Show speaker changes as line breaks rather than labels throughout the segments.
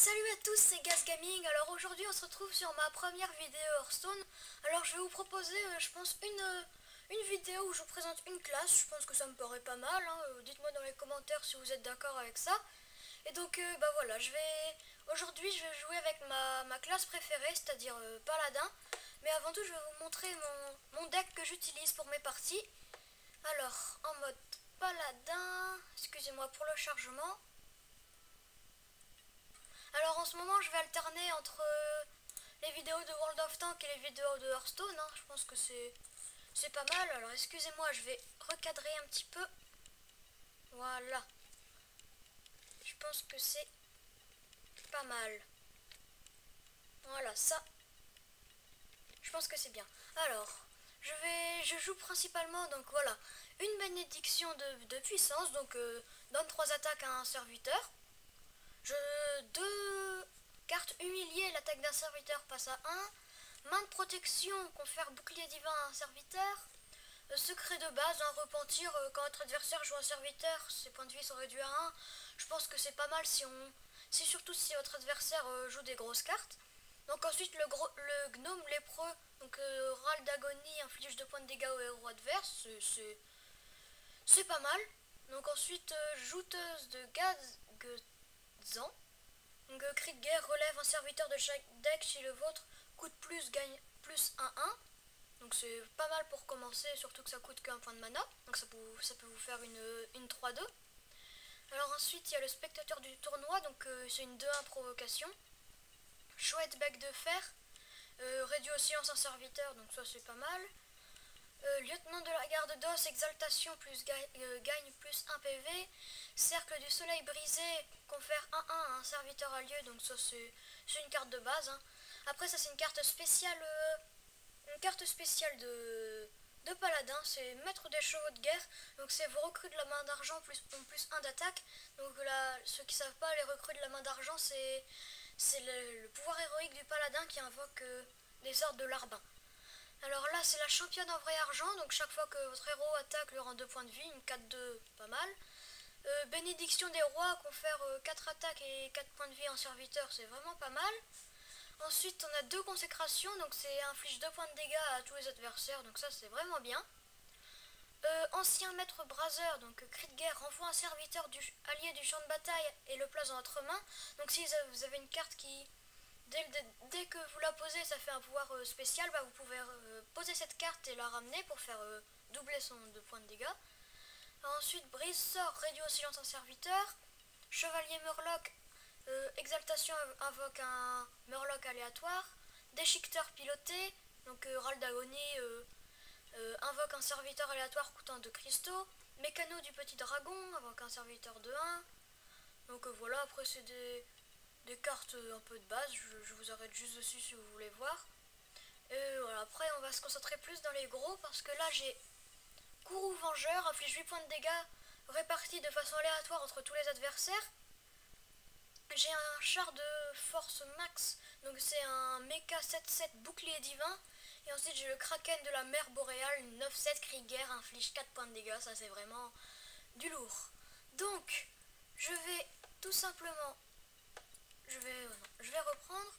Salut à tous, c'est Gaz Gaming. Alors aujourd'hui on se retrouve sur ma première vidéo Hearthstone. Alors je vais vous proposer, je pense, une vidéo où je vous présente une classe. Je pense que ça me paraît pas mal, hein. Dites-moi dans les commentaires si vous êtes d'accord avec ça. Et donc bah voilà, aujourd'hui je vais jouer avec ma classe préférée, c'est-à-dire Paladin. Mais avant tout je vais vous montrer mon deck que j'utilise pour mes parties. Alors en mode Paladin, excusez-moi pour le chargement. Alors en ce moment je vais alterner entre les vidéos de World of Tanks et les vidéos de Hearthstone, hein. Je pense que c'est pas mal. Alors excusez-moi, je vais recadrer un petit peu. Voilà. Je pense que c'est pas mal. Voilà, ça. Je pense que c'est bien. Alors, je joue principalement, donc voilà, une bénédiction de puissance, donc donne 3 attaques à un serviteur. Deux cartes humiliées, l'attaque d'un serviteur passe à 1. Main de protection, confère bouclier divin à un serviteur. Secret de base, un repentir, quand votre adversaire joue un serviteur, ses points de vie sont réduits à 1. Je pense que c'est pas mal surtout si votre adversaire joue des grosses cartes. Donc ensuite le gnome lépreux, donc râle d'agonie, inflige 2 points de dégâts au héros adverse, c'est pas mal. Donc ensuite jouteuse de Gazan. Donc cri de guerre, relève un serviteur de chaque deck si le vôtre coûte plus, gagne plus 1-1. Donc c'est pas mal pour commencer, surtout que ça coûte qu'un point de mana. Donc ça peut vous faire une 3-2. Alors ensuite il y a le spectateur du tournoi, donc c'est une 2-1 provocation. Chouette bec de fer, réduit au silence un serviteur, donc ça c'est pas mal. Lieutenant de la garde d'os, exaltation plus gagne plus 1 PV. Cercle du soleil brisé, confère 1-1 à un serviteur à lieu, donc ça c'est une carte de base, hein. Après ça c'est une carte spéciale de paladin, c'est maître des chevaux de guerre, donc c'est vos recrues de la main d'argent ont plus 1 d'attaque. Donc là, ceux qui savent pas, les recrues de la main d'argent c'est le pouvoir héroïque du paladin qui invoque des ordres de larbin. Alors là c'est la championne en vrai argent, donc chaque fois que votre héros attaque lui rend 2 points de vie, une 4-2, pas mal. Bénédiction des rois, confère 4 attaques et 4 points de vie en serviteur, c'est vraiment pas mal. Ensuite on a 2 consécrations, donc c'est inflige 2 points de dégâts à tous les adversaires, donc ça c'est vraiment bien. Ancien maître braseur, donc cri de guerre, renvoie un serviteur allié du champ de bataille et le place dans votre main. Donc si vous avez une carte qui, dès que vous la posez, ça fait un pouvoir spécial, bah, vous pouvez poser cette carte et la ramener pour faire doubler son 2 points de dégâts. Ensuite, brise sort, réduit au silence un serviteur. Chevalier Murloc, exaltation invoque un Murloc aléatoire. Déchiqueteur piloté, donc râle d'agonie, invoque un serviteur aléatoire coûtant 2 cristaux. Mécano du petit dragon, invoque un serviteur de 1. Donc voilà, après c'est des cartes un peu de base, je vous arrête juste dessus si vous voulez voir. Et voilà, après on va se concentrer plus dans les gros parce que là j'ai Kourou Vengeur, inflige 8 points de dégâts répartis de façon aléatoire entre tous les adversaires. J'ai un char de force max, donc c'est un mecha 7-7 bouclier divin. Et ensuite j'ai le kraken de la mer boréale, 9-7 cri guerre, inflige 4 points de dégâts, ça c'est vraiment du lourd. Donc je vais tout simplement, je vais reprendre,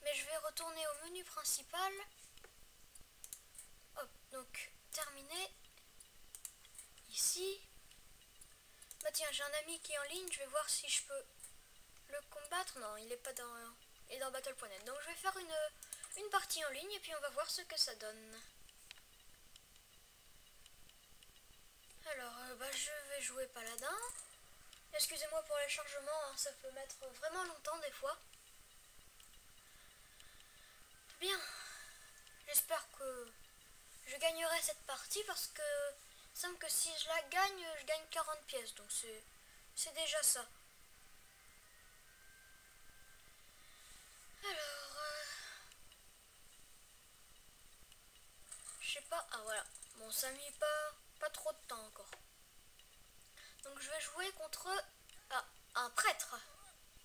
mais je vais retourner au menu principal. Hop, donc terminé. Ici. Bah tiens, j'ai un ami qui est en ligne, je vais voir si je peux le combattre. Non, il est pas dans... Il est dans Battle.net. Donc je vais faire une partie en ligne et puis on va voir ce que ça donne. Alors, bah je vais jouer Paladin. Excusez-moi pour les chargements, hein, ça peut mettre vraiment longtemps des fois. Bien, j'espère que je gagnerai cette partie parce que il semble que si je la gagne, je gagne 40 pièces. Donc c'est déjà ça. Alors, je sais pas. Ah voilà. Bon, ça met pas trop de temps encore. Donc je vais jouer contre un prêtre.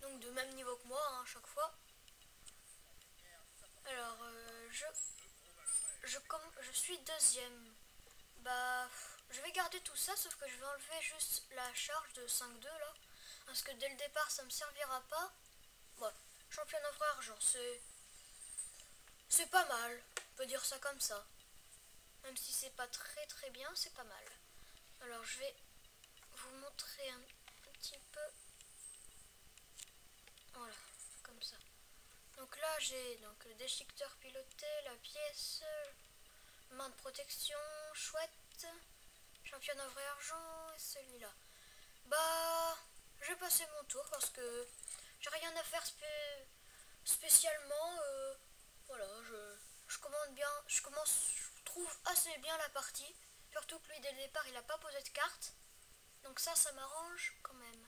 Donc de même niveau que moi, hein, à chaque fois. Alors, je suis deuxième. Bah, je vais garder tout ça, sauf que je vais enlever juste la charge de 5-2 là. Parce que dès le départ, ça me servira pas. Ouais, championnat vrai argent, c'est pas mal, on peut dire ça comme ça. Même si c'est pas très bien, c'est pas mal. Alors je vais vous montrer un petit peu. Voilà, comme ça. Donc là j'ai donc le déchiqueteur piloté, la pièce, main de protection, chouette, championnat vrai argent et celui-là. Bah, je vais passer mon tour parce que j'ai rien à faire spécialement. Voilà, je commande bien, je trouve assez bien la partie. Surtout que lui dès le départ il a pas posé de carte. Donc ça m'arrange quand même.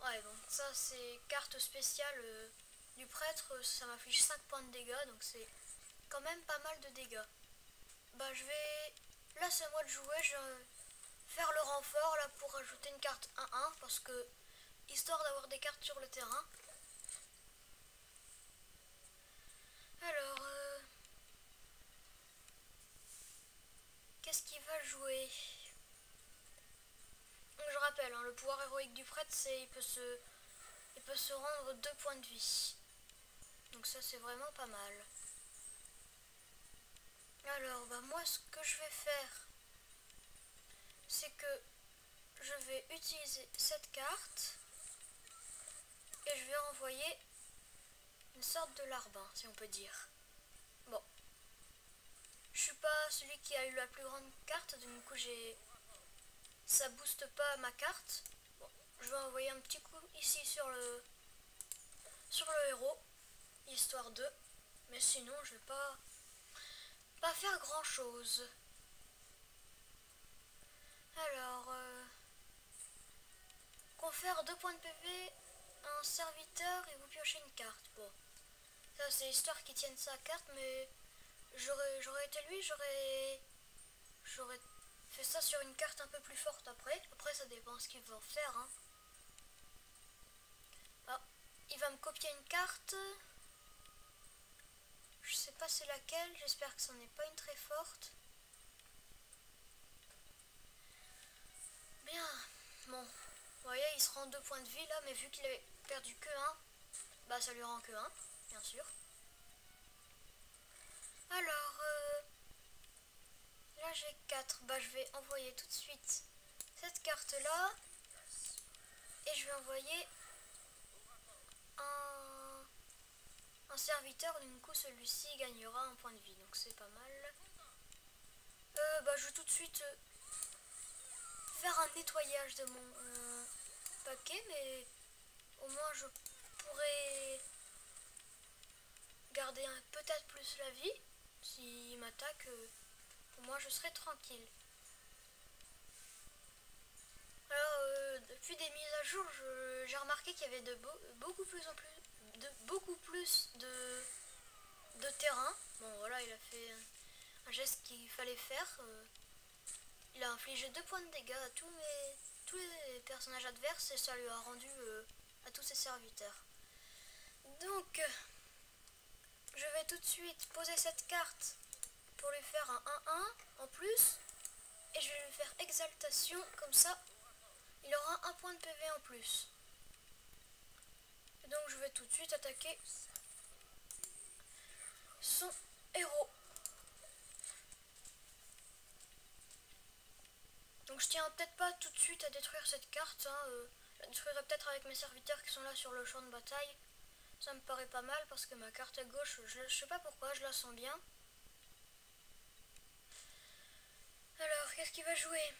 Ouais, bon, ça c'est carte spéciale du prêtre, ça m'affiche 5 points de dégâts, donc c'est quand même pas mal de dégâts. Bah je vais... Là c'est à moi de jouer, je vais faire le renfort là pour ajouter une carte 1-1 parce que... Histoire d'avoir des cartes sur le terrain. Alors... Qu'est-ce qu'il va jouer? Donc je rappelle, hein, le pouvoir héroïque du prêtre, c'est il peut se rendre 2 points de vie. Donc ça c'est vraiment pas mal. Alors bah moi ce que je vais faire, c'est que je vais utiliser cette carte et je vais envoyer une sorte de larbin, si on peut dire. Bon, je suis pas celui qui a eu la plus grande carte, du coup ça booste pas ma carte. Bon, je vais envoyer un petit coup ici sur le héros, histoire de. Mais sinon je vais pas faire grand chose. Alors, confère 2 points de PV à un serviteur et vous piochez une carte. Bon, ça c'est histoire qu'il tienne sa carte, mais j'aurais été lui, j'aurais fait ça sur une carte un peu plus forte après. Après ça dépend ce qu'il va en faire. Hein. Ah, il va me copier une carte. Je sais pas c'est laquelle, j'espère que ce n'est pas une très forte. Bien, bon, vous voyez il se rend 2 points de vie là, mais vu qu'il avait perdu que 1, bah ça lui rend que 1, bien sûr. Alors, là j'ai 4, bah je vais envoyer tout de suite cette carte là, et je vais envoyer un serviteur, du coup celui-ci gagnera un point de vie, donc c'est pas mal. Bah je vais tout de suite faire un nettoyage de mon paquet, mais au moins je pourrais garder peut-être plus la vie. S'il m'attaque, au moins je serai tranquille. Alors depuis des mises à jour, j'ai remarqué qu'il y avait beaucoup plus de terrain. Bon voilà, il a fait un geste qu'il fallait faire. Il a infligé 2 points de dégâts à tous les personnages adverses et ça lui a rendu à tous ses serviteurs. Donc, je vais tout de suite poser cette carte pour lui faire un 1-1 en plus. Et je vais lui faire exaltation, comme ça, il aura un point de PV en plus. Et donc je vais tout de suite attaquer son héros. Donc je tiens peut-être pas tout de suite à détruire cette carte. Hein, je la détruirai peut-être avec mes serviteurs qui sont là sur le champ de bataille. Ça me paraît pas mal parce que ma carte à gauche, je sais pas pourquoi, je la sens bien. Alors, qu'est-ce qu'il va jouer?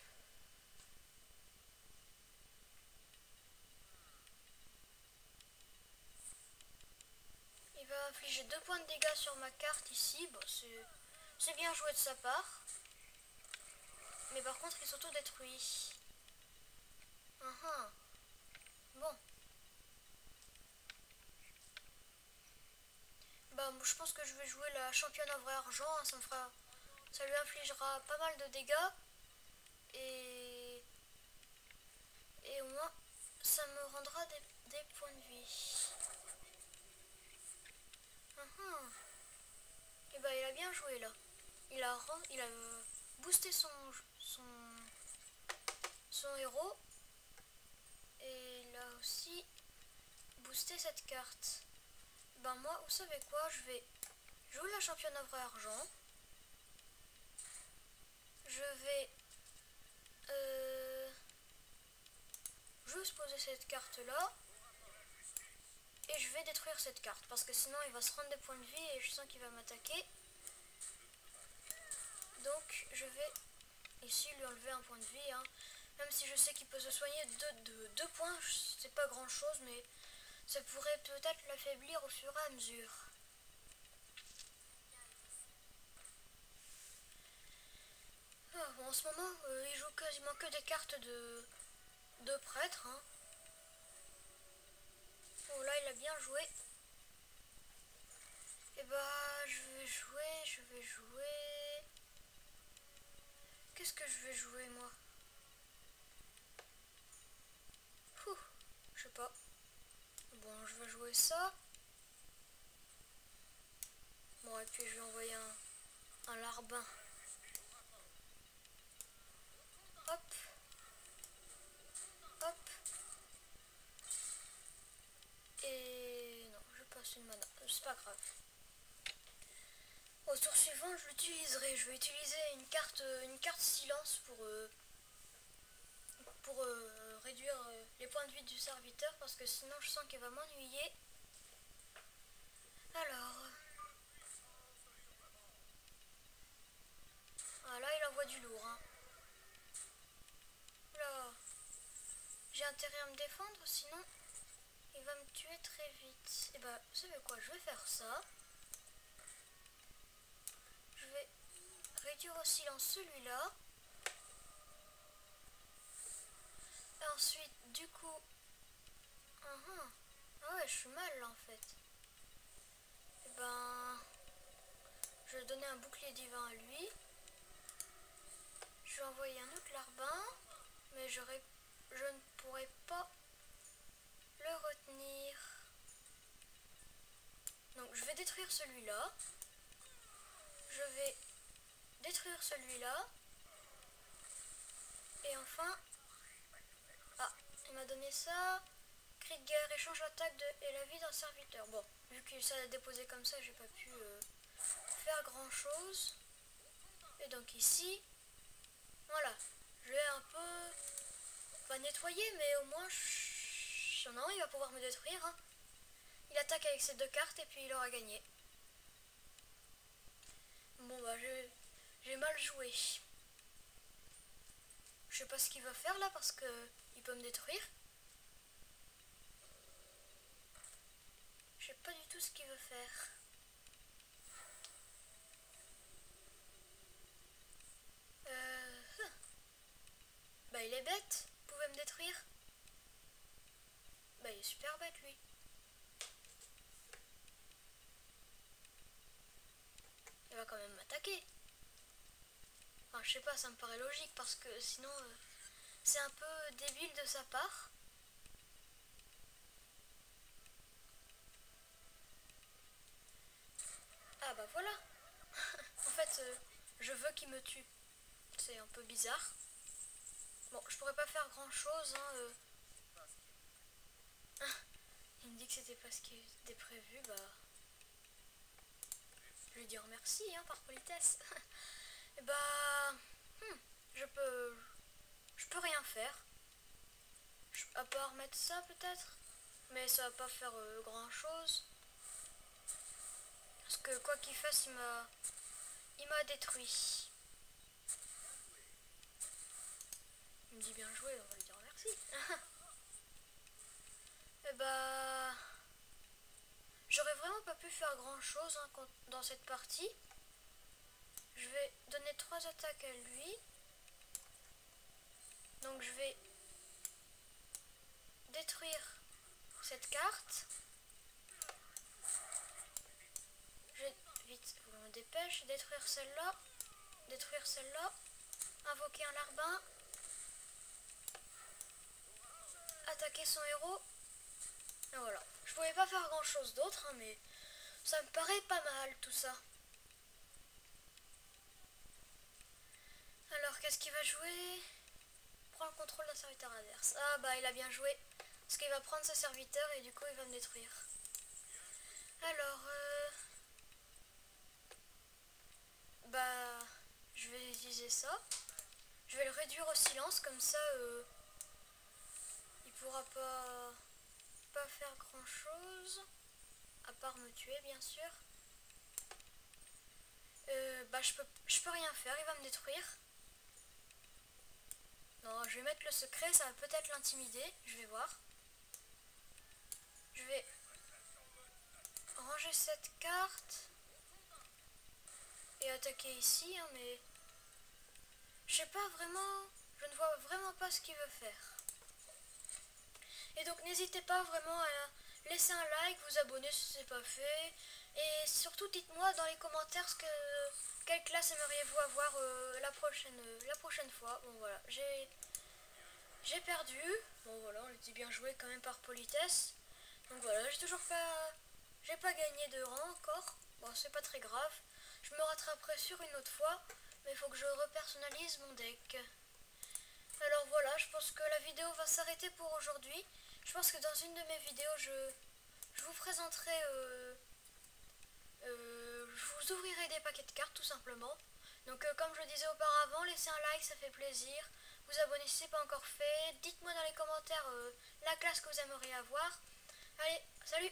Il va infliger 2 points de dégâts sur ma carte ici. Bon, c'est bien joué de sa part. Mais par contre, il s'auto-détruit. Bon. Bah, je pense que je vais jouer la championne en vrai argent. Hein, ça lui infligera pas mal de dégâts. Et au moins, ça me rendra des points de vie. Et bah, il a bien joué là. Il a boosté son héros. Et là aussi booster cette carte. Ben moi, vous savez quoi, je vais jouer la championne vrai argent. Je vais juste poser cette carte là. Et je vais détruire cette carte parce que sinon il va se rendre des points de vie et je sens qu'il va m'attaquer. Donc je vais ici lui enlever un point de vie. Hein. Même si je sais qu'il peut se soigner de 2 points, c'est pas grand chose, mais ça pourrait peut-être l'affaiblir au fur et à mesure. Ah, bon, en ce moment, il joue quasiment que des cartes de prêtre. Hein. Oh là, il a bien joué. Et bah, je vais jouer. Qu'est-ce que je vais jouer, moi? Je sais pas. Bon, je vais jouer ça. Bon, et puis je vais envoyer un larbin. Hop. Hop. Et non, je passe une mana. C'est pas grave. Au tour suivant, je l'utiliserai. Je vais utiliser une carte silence pour réduire les points de vie du serviteur parce que sinon je sens qu'il va m'ennuyer. Alors, ah, là il envoie du lourd. Hein. Là, j'ai intérêt à me défendre, sinon il va me tuer très vite. Et bah, vous savez quoi, je vais faire ça. Je vais réduire au silence celui-là. Et ensuite, du coup... Ah ouais, je suis mal là en fait. Et ben... Je vais donner un bouclier divin à lui. Je vais envoyer un autre larbin. Mais je ne pourrai pas le retenir. Donc je vais détruire celui-là. Je vais détruire celui-là. Et enfin... Ah, il m'a donné ça. Cri de guerre, échange l'attaque et la vie d'un serviteur. Bon, vu que ça a déposé comme ça, j'ai pas pu faire grand chose. Et donc ici, voilà, je vais un peu, pas nettoyer, mais au moins, non, il va pouvoir me détruire. Hein. Il attaque avec ces 2 cartes et puis il aura gagné. Bon bah, j'ai mal joué. Je sais pas ce qu'il va faire là parce que il peut me détruire. Je sais pas du tout ce qu'il veut faire. Bah il est bête, vous pouvez me détruire. Bah il est super bête lui. Il va quand même m'attaquer. Enfin je sais pas, ça me paraît logique parce que sinon c'est un peu débile de sa part. Ah bah voilà. En fait je veux qu'il me tue. C'est un peu bizarre. Bon, je pourrais pas faire grand chose. Hein, Il me dit que c'était pas ce qui était prévu. Bah, je vais dire merci hein, par politesse. Et bah, je peux rien faire. À part mettre ça peut-être. Mais ça va pas faire grand chose. Parce que quoi qu'il fasse, il m'a détruit. Il me dit bien joué, on va lui dire merci. Et bah... J'aurais vraiment pas pu faire grand chose hein, dans cette partie. Je vais donner 3 attaques à lui. Donc je vais détruire cette carte. Je vais vite, faut que je me dépêche. Détruire celle-là. Détruire celle-là. Invoquer un larbin. Attaquer son héros. Et voilà. Je pouvais pas faire grand chose d'autre, hein, mais ça me paraît pas mal tout ça. Alors qu'est-ce qu'il va jouer? Prends le contrôle d'un serviteur adverse. Ah bah il a bien joué. Parce qu'il va prendre ses serviteurs et du coup il va me détruire. Alors, bah, je vais utiliser ça. Je vais le réduire au silence, comme ça, il pourra pas faire grand chose. À part me tuer, bien sûr. Bah, je peux rien faire, il va me détruire. Non, je vais mettre le secret, ça va peut-être l'intimider. Je vais voir. Je vais ranger cette carte et attaquer ici, hein, mais je sais pas vraiment, je ne vois vraiment pas ce qu'il veut faire. Et donc n'hésitez pas vraiment à laisser un like, vous abonner si ce n'est pas fait, et surtout dites-moi dans les commentaires quelle classe aimeriez-vous avoir la prochaine fois. Bon voilà, j'ai perdu. Bon voilà, on était bien joué quand même par politesse. Donc voilà, j'ai pas gagné de rang encore. Bon, c'est pas très grave. Je me rattraperai sur une autre fois, mais il faut que je repersonnalise mon deck. Alors voilà, je pense que la vidéo va s'arrêter pour aujourd'hui. Je pense que dans une de mes vidéos, je vous présenterai, je vous ouvrirai des paquets de cartes tout simplement. Donc comme je disais auparavant, laissez un like, ça fait plaisir. Vous abonnez si ce n'est pas encore fait. Dites-moi dans les commentaires la classe que vous aimeriez avoir. Allez, salut!